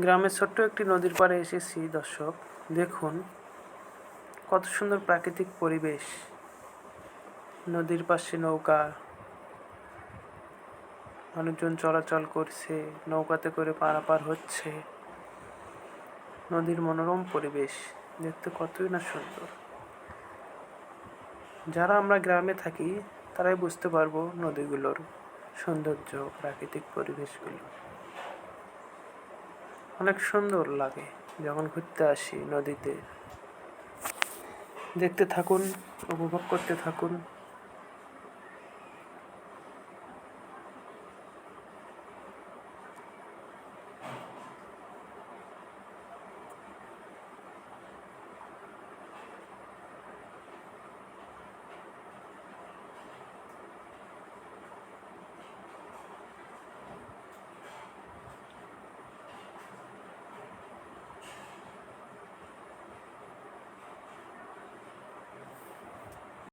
গ্রামের ছোট্ট একটি নদীর পাড়ে এসেছি দর্শক। দেখুন কত সুন্দর প্রাকৃতিক পরিবেশ। নদীর পাশে নৌকা, মানুষজন চলাচল করছে, নৌকাতে করে পারাপার হচ্ছে। নদীর মনোরম পরিবেশ দেখতে কতই না সুন্দর। যারা আমরা গ্রামে থাকি তারাই বুঝতে পারবো নদীগুলোর সৌন্দর্য, প্রাকৃতিক পরিবেশগুলো অনেক সুন্দর লাগে যখন ঘুরতে আসি নদীতে। দেখতে থাকুন, উপভোগ করতে থাকুন।